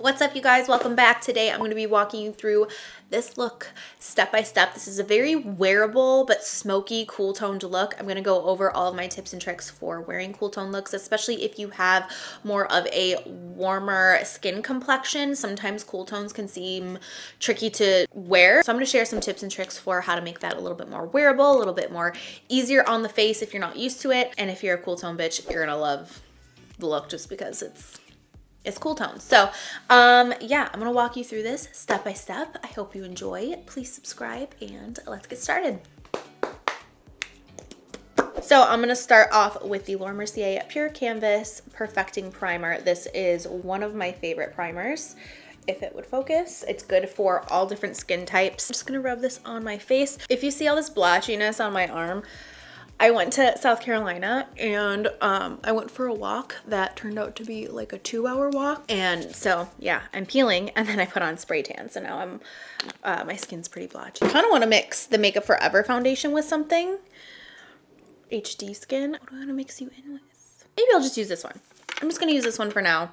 What's up, you guys? Welcome back. Today I'm going to be walking you through this look step by step. This is a very wearable but smoky, cool toned look. I'm going to go over all of my tips and tricks for wearing cool tone looks, especially if you have more of a warmer skin complexion. Sometimes cool tones can seem tricky to wear. So I'm going to share some tips and tricks for how to make that a little bit more wearable, a little bit more easier on the face if you're not used to it. And if you're a cool tone bitch, you're going to love the look just because it's cool tones. So yeah, I'm gonna walk you through this step by step. I hope you enjoy. Please subscribe and let's get started. So I'm gonna start off with the Laura Mercier Pure Canvas Perfecting Primer. This is one of my favorite primers. If it would focus, it's good for all different skin types. I'm just gonna rub this on my face. If you see all this blotchiness on my arm, I went to South Carolina and I went for a walk that turned out to be like a 2-hour walk. And so yeah, I'm peeling and then I put on spray tan. So now my skin's pretty blotchy. I kind of want to mix the Makeup Forever foundation with something. HD Skin. What do I want to mix you in with? Maybe I'll just use this one. I'm just going to use this one for now.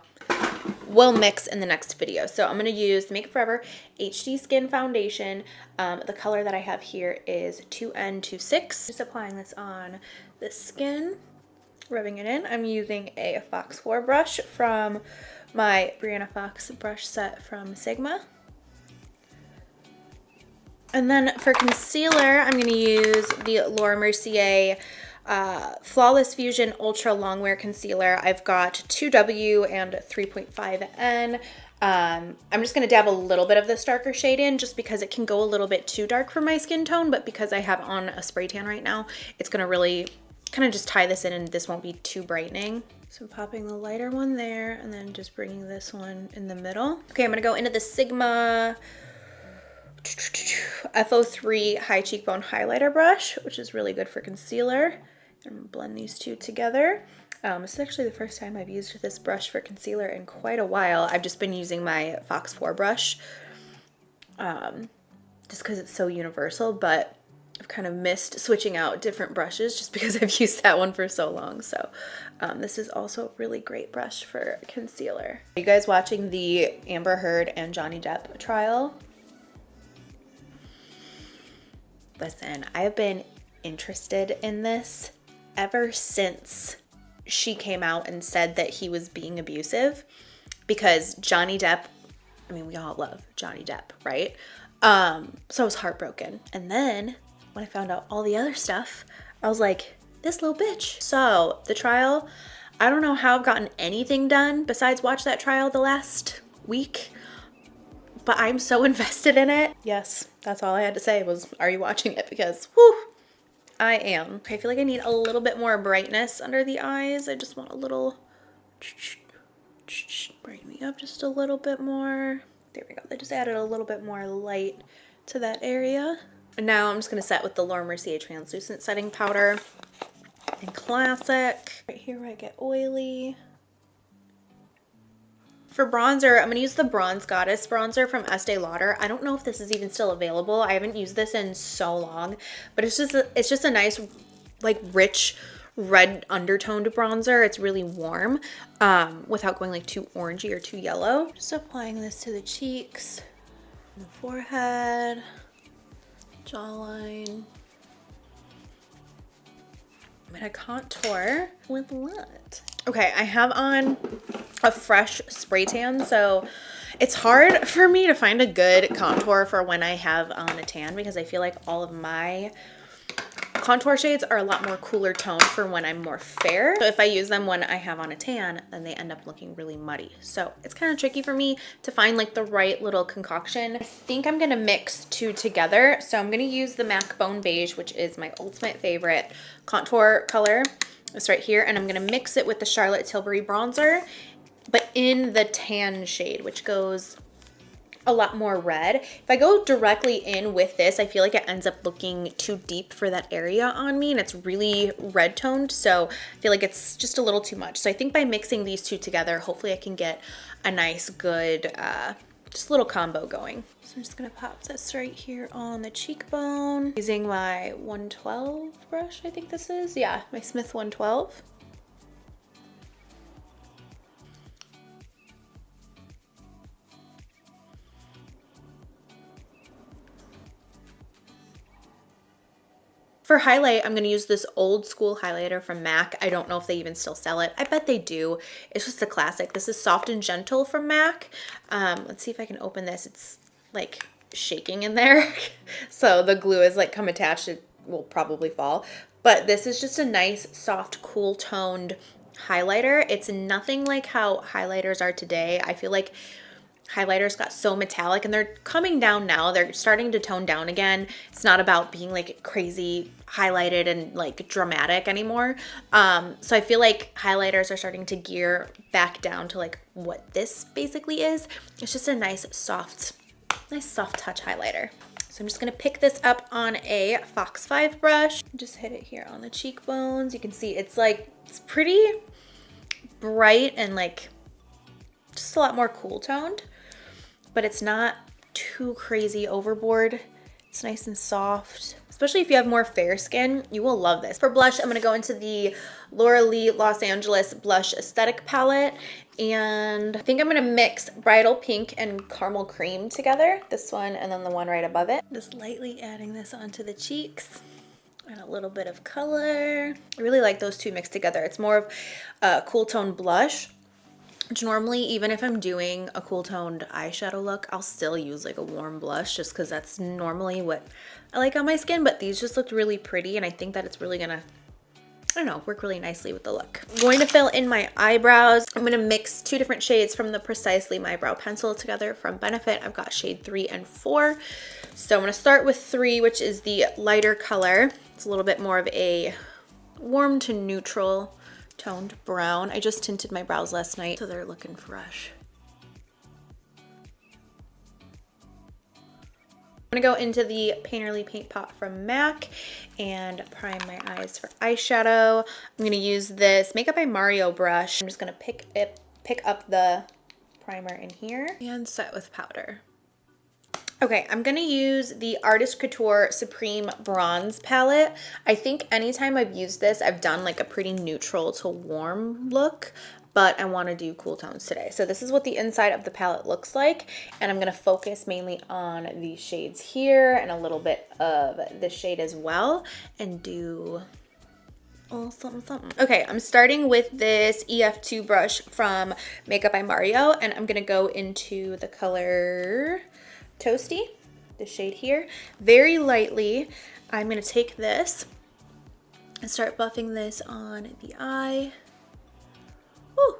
We'll mix in the next video. So I'm going to use the Makeup Forever HD Skin Foundation. The color that I have here is 2N26. Just applying this on the skin, rubbing it in. I'm using a Fox 4 brush from my Brianna Fox brush set from Sigma. And then for concealer, I'm going to use the Laura Mercier Flawless Fusion Ultra Longwear Concealer. I've got 2W and 3.5N. I'm just going to dab a little bit of this darker shade in just because it can go a little bit too dark for my skin tone, but because I have on a spray tan right now, it's going to really kind of just tie this in and this won't be too brightening. So I'm popping the lighter one there and then just bringing this one in the middle. Okay, I'm going to go into the Sigma FO3 High Cheekbone Highlighter Brush, which is really good for concealer. And blend these two together. This is actually the first time I've used this brush for concealer in quite a while. I've just been using my Fox 4 brush just because it's so universal, but I've kind of missed switching out different brushes just because I've used that one for so long. So this is also a really great brush for concealer. Are you guys watching the Amber Heard and Johnny Depp trial? Listen, I've been interested in this ever since she came out and said that he was being abusive, because Johnny Depp, I mean, we all love Johnny Depp, right? So I was heartbroken. And then when I found out all the other stuff, I was like, this little bitch. So the trial, I don't know how I've gotten anything done besides watch that trial the last week, but I'm so invested in it. Yes, that's all I had to say was, are you watching it? Because, whew, I am. Okay, I feel like I need a little bit more brightness under the eyes. I just want a little, brighten me up just a little bit more. There we go. I just added a little bit more light to that area. And now I'm just going to set with the Laura Mercier Translucent Setting Powder in Classic. Right here where I get oily. For bronzer, I'm going to use the Bronze Goddess bronzer from Estee Lauder. I don't know if this is even still available. I haven't used this in so long, but it's just a nice, like, rich red undertoned bronzer. It's really warm without going like too orangey or too yellow. Just applying this to the cheeks, the forehead, jawline. I'm gonna contour with what? Okay, I have on a fresh spray tan, so it's hard for me to find a good contour for when I have on a tan, because I feel like all of my contour shades are a lot more cooler toned for when I'm more fair. So if I use them when I have on a tan, then they end up looking really muddy. So it's kind of tricky for me to find like the right little concoction. I think I'm gonna mix two together. So I'm gonna use the MAC Bone Beige, which is my ultimate favorite contour color. It's right here, and I'm gonna mix it with the Charlotte Tilbury bronzer, but in the tan shade, which goes a lot more red. If I go directly in with this, I feel like it ends up looking too deep for that area on me, and it's really red toned, so I feel like it's just a little too much. So I think by mixing these two together, hopefully I can get a nice, good, just little combo going. So I'm just gonna pop this right here on the cheekbone using my 112 brush, I think this is. Yeah, my Smith 112. For highlight, I'm going to use this old school highlighter from MAC. I don't know if they even still sell it. I bet they do. It's just a classic. This is Soft and Gentle from MAC. Let's see if I can open this. It's like shaking in there. So the glue is like come attached. It will probably fall. But this is just a nice, soft, cool toned highlighter. It's nothing like how highlighters are today. I feel like highlighters got so metallic and they're coming down now. They're starting to tone down again. It's not about being like crazy highlighted and like dramatic anymore. So I feel like highlighters are starting to gear back down to like what this basically is. It's just a nice soft touch highlighter. So I'm just gonna pick this up on a Fox 5 brush. Just hit it here on the cheekbones. You can see it's pretty bright and like just a lot more cool toned, but it's not too crazy overboard. It's nice and soft, especially if you have more fair skin. You will love this. For blush, I'm gonna go into the Laura Lee Los Angeles Blush Aesthetic Palette, and I think I'm gonna mix Bridal Pink and Caramel Cream together. This one and then the one right above it. Just lightly adding this onto the cheeks. And a little bit of color. I really like those two mixed together. It's more of a cool tone blush, which normally, even if I'm doing a cool toned eyeshadow look, I'll still use like a warm blush just because that's normally what I like on my skin. But these just looked really pretty, and I think that it's really gonna, I don't know, work really nicely with the look. I'm going to fill in my eyebrows. I'm gonna mix two different shades from the Precisely My Brow Pencil together from Benefit. I've got shade 3 and 4. So I'm gonna start with 3, which is the lighter color. It's a little bit more of a warm to neutral toned brown. I just tinted my brows last night, so they're looking fresh. I'm gonna go into the Painterly Paint Pot from MAC and prime my eyes for eyeshadow. I'm gonna use this Makeup by Mario brush. I'm just gonna pick up the primer in here and set with powder. Okay, I'm gonna use the Artist Couture Supreme Bronze Palette. I think anytime I've used this, I've done like a pretty neutral to warm look, but I wanna do cool tones today. So this is what the inside of the palette looks like, and I'm gonna focus mainly on these shades here and a little bit of this shade as well, and do oh, something. Okay, I'm starting with this EF2 brush from Makeup by Mario, and I'm gonna go into the color Toasty, the shade here, very lightly. I'm gonna take this and start buffing this on the eye. Ooh,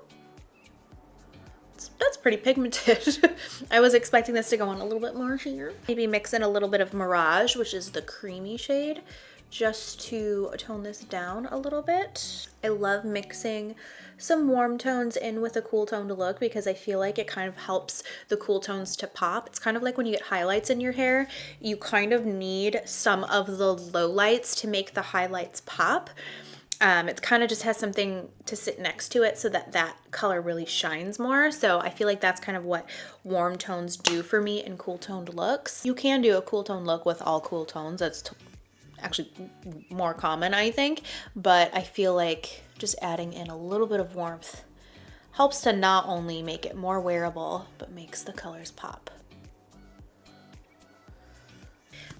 that's pretty pigmented. I was expecting this to go on a little bit more here. Maybe mix in a little bit of Mirage, which is the creamy shade, just to tone this down a little bit. I love mixing some warm tones in with a cool toned look because I feel like it kind of helps the cool tones to pop. It's kind of like when you get highlights in your hair, you kind of need some of the lowlights to make the highlights pop. It kind of just has something to sit next to it so that that color really shines more. So I feel like that's kind of what warm tones do for me in cool toned looks. You can do a cool tone look with all cool tones. That's actually more common, I think, but I feel like just adding in a little bit of warmth helps to not only make it more wearable, but makes the colors pop.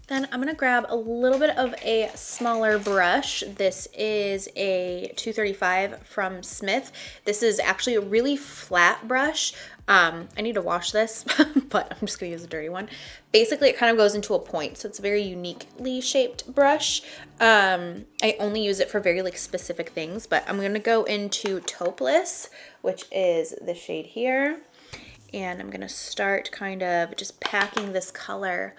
Then I'm gonna grab a little bit of a smaller brush. This is a 235 from Smith. This is actually a really flat brush. I need to wash this, but I'm just gonna use a dirty one. Basically, it kind of goes into a point, so it's a very uniquely shaped brush. I only use it for very like specific things, but I'm gonna go into Taupeless, which is the shade here, and I'm gonna start kind of just packing this color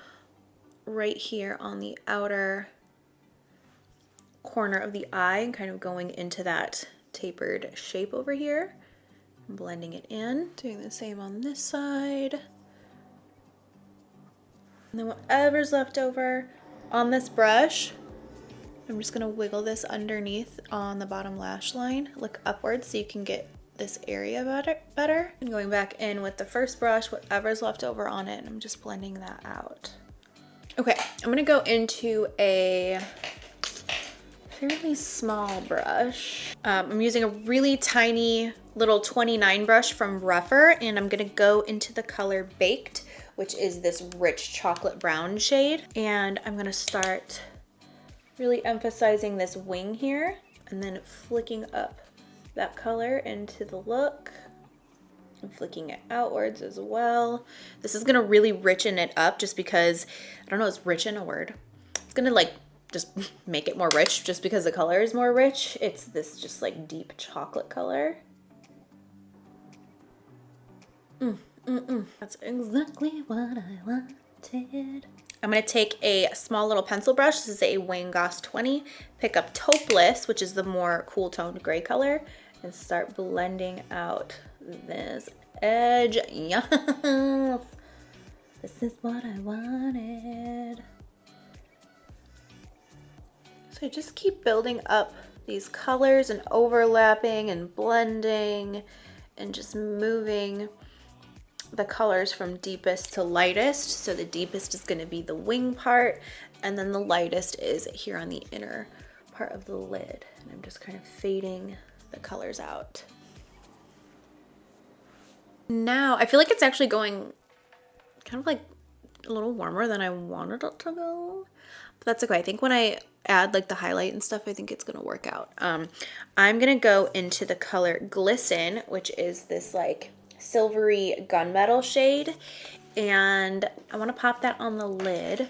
right here on the outer corner of the eye and kind of going into that tapered shape over here. I'm blending it in, doing the same on this side. And then whatever's left over on this brush, I'm just gonna wiggle this underneath on the bottom lash line, look upwards so you can get this area better. And going back in with the first brush, whatever's left over on it, and I'm just blending that out. Okay, I'm gonna go into a fairly small brush. I'm using a really tiny little 29 brush from Rougher, and I'm gonna go into the color Baked, which is this rich chocolate brown shade. And I'm gonna start Really emphasizing this wing here and then flicking up that color into the look and flicking it outwards as well. This is gonna really richen it up just because, I don't know, is richen a word? It's gonna like just make it more rich just because the color is more rich. It's this just like deep chocolate color. That's exactly what I wanted. I'm going to take a small little pencil brush. This is a Wayne Goss 20. Pick up Taupe, which is the more cool toned gray color, and start blending out this edge. Yes! This is what I wanted. So I just keep building up these colors and overlapping and blending and just moving the colors from deepest to lightest. So the deepest is going to be the wing part, and then the lightest is here on the inner part of the lid. And I'm just kind of fading the colors out. Now I feel like it's actually going kind of like a little warmer than I wanted it to go, but that's okay. I think when I add like the highlight and stuff, I think it's gonna work out. I'm gonna go into the color Glisten, which is this like silvery gunmetal shade, and I want to pop that on the lid.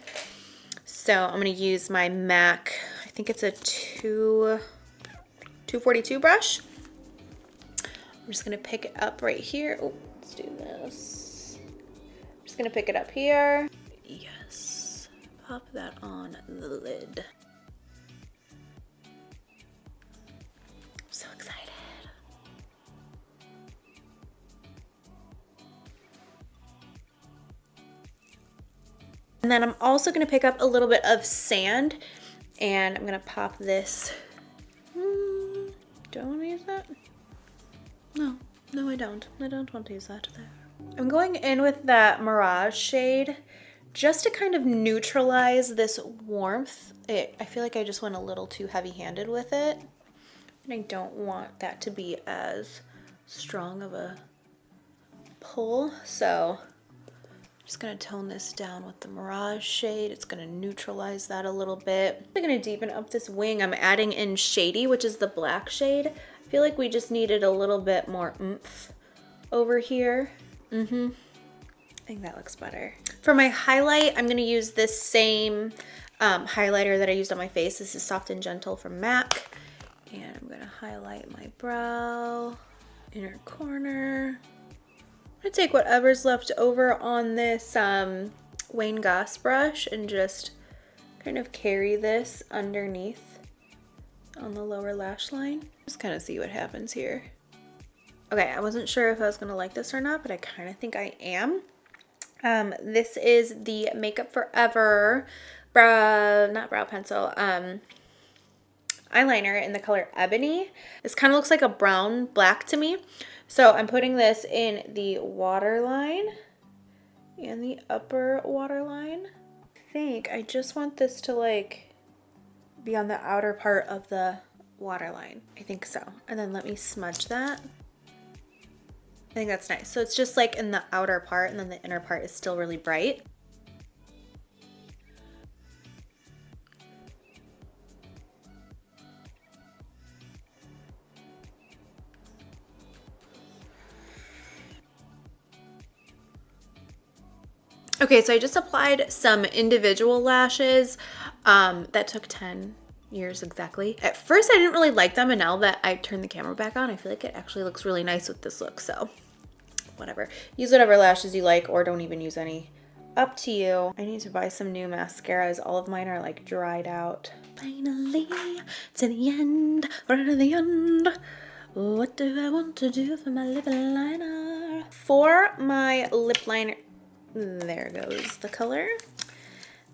So I'm going to use my MAC, I think it's a 242 brush. I'm just going to pick it up right here. Oh, let's do this. I'm just going to pick it up here. Yes, pop that on the lid. I'm so excited. And then I'm also going to pick up a little bit of sand, and I'm going to pop this. Do I want to use that? No, I don't. I don't want to use that there. I'm going in with that Mirage shade just to kind of neutralize this warmth. I feel like I just went a little too heavy-handed with it, and I don't want that to be as strong of a pull. So just gonna tone this down with the Mirage shade. It's gonna neutralize that a little bit. I'm gonna deepen up this wing. I'm adding in Shady, which is the black shade. I feel like we just needed a little bit more oomph over here. I think that looks better. For my highlight, I'm gonna use this same highlighter that I used on my face. This is Soft and Gentle from MAC. And I'm gonna highlight my brow, inner corner. I'm gonna take whatever's left over on this Wayne Goss brush and just kind of carry this underneath on the lower lash line. Just kind of see what happens here. Okay, I wasn't sure if I was gonna like this or not, but I kind of think I am. This is the Makeup Forever not brow pencil, eyeliner in the color Ebony. This kind of looks like a brown black to me. So I'm putting this in the waterline and the upper waterline. I think I just want this to like be on the outer part of the waterline. I think so. And then let me smudge that. I think that's nice. So it's just like in the outer part, and then the inner part is still really bright. Okay, so I just applied some individual lashes that took 10 years exactly. At first I didn't really like them, and now that I turned the camera back on, I feel like it actually looks really nice with this look, so whatever. Use whatever lashes you like, or don't even use any. Up to you. I need to buy some new mascaras. All of mine are like dried out. Finally, to the end, we're to the end. What do I want to do for my lip liner? For my lip liner, there goes the color.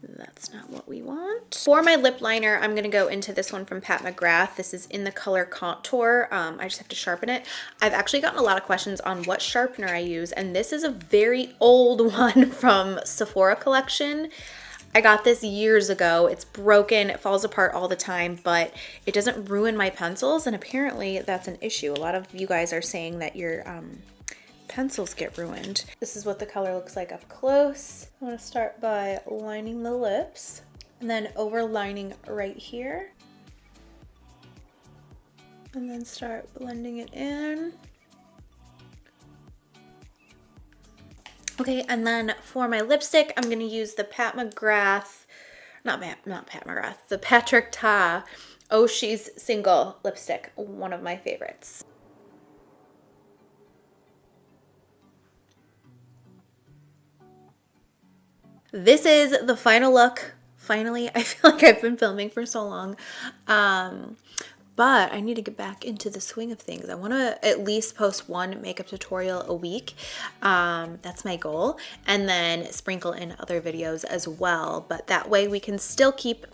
That's not what we want. For my lip liner, I'm going to go into this one from Pat McGrath. This is in the color Contour. I just have to sharpen it. I've actually gotten a lot of questions on what sharpener I use, and this is a very old one from Sephora collection. I got this years ago. It's broken, it falls apart all the time, but it doesn't ruin my pencils, and apparently that's an issue. A lot of you guys are saying that your pencils get ruined. This is what the color looks like up close. I want to start by lining the lips. And then overlining right here. And then start blending it in. Okay, and then for my lipstick, I'm gonna use the Pat McGrath, not Pat McGrath, the Patrick Ta Oh She's Single lipstick, one of my favorites. This is the final look. Finally, I feel like I've been filming for so long. But I need to get back into the swing of things. I want to at least post one makeup tutorial a week. That's my goal. And then sprinkle in other videos as well. But that way we can still keep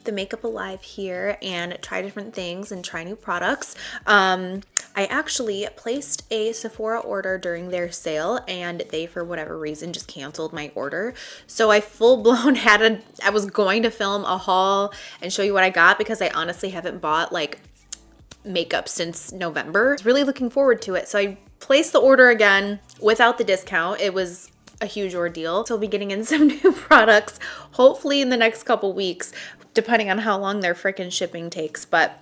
the makeup alive here and try different things and try new products. I actually placed a Sephora order during their sale and they, for whatever reason, just canceled my order. So I full-blown I was going to film a haul and show you what I got because I honestly haven't bought like makeup since November. I was really looking forward to it. So I placed the order again without the discount. It was a huge ordeal. So I'll be getting in some new products, hopefully in the next couple weeks, depending on how long their freaking shipping takes. But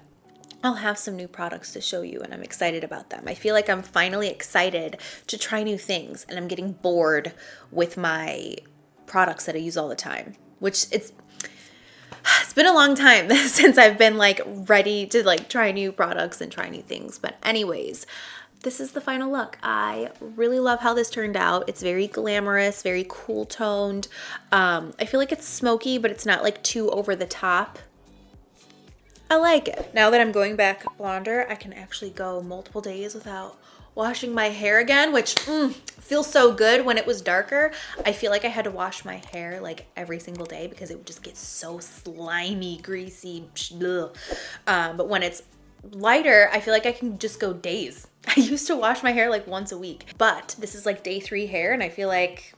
I'll have some new products to show you and I'm excited about them. I feel like I'm finally excited to try new things and I'm getting bored with my products that I use all the time, which it's been a long time since I've been like ready to like try new products and try new things. But anyways, this is the final look. I really love how this turned out. It's very glamorous, very cool toned. I feel like it's smoky, but it's not like too over the top. I like it. Now that I'm going back blonder, I can actually go multiple days without washing my hair again, which feels so good. When it was darker, I feel like I had to wash my hair like every single day because it would just get so slimy, greasy. But when it's lighter, I feel like I can just go days. I used to wash my hair like once a week, but this is like day 3 hair and I feel like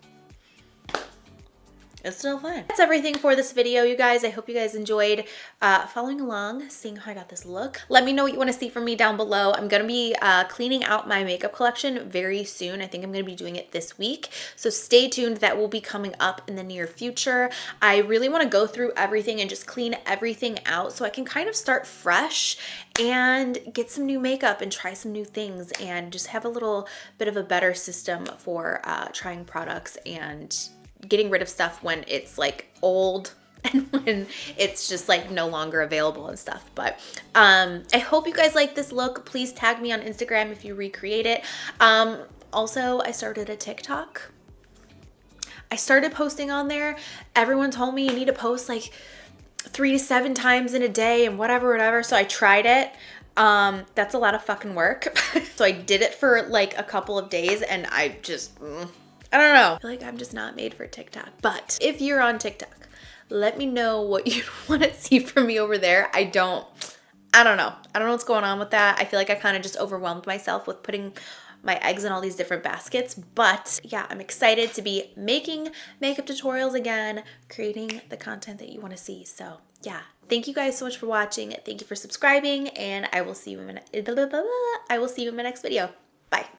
it's still fun. That's everything for this video, you guys. I hope you guys enjoyed following along, seeing how I got this look. Let me know what you want to see from me down below. I'm going to be cleaning out my makeup collection very soon. I think I'm going to be doing it this week. So stay tuned. That will be coming up in the near future. I really want to go through everything and just clean everything out so I can kind of start fresh and get some new makeup and try some new things and just have a little bit of a better system for trying products and getting rid of stuff when it's like old and when it's just like no longer available and stuff. But I hope you guys like this look. Please tag me on Instagram if you recreate it. Also, I started a TikTok. I started posting on there. Everyone told me you need to post like 3 to 7 times in a day and whatever. So I tried it. That's a lot of fucking work. So I did it for like a couple of days and I just I don't know. I feel like I'm just not made for TikTok. But if you're on TikTok, let me know what you want to see from me over there. I don't know. I don't know what's going on with that. I feel like I kind of just overwhelmed myself with putting my eggs in all these different baskets. But yeah, I'm excited to be making makeup tutorials again, creating the content that you want to see. So yeah, thank you guys so much for watching. Thank you for subscribing, and I will see you in my next video. Bye.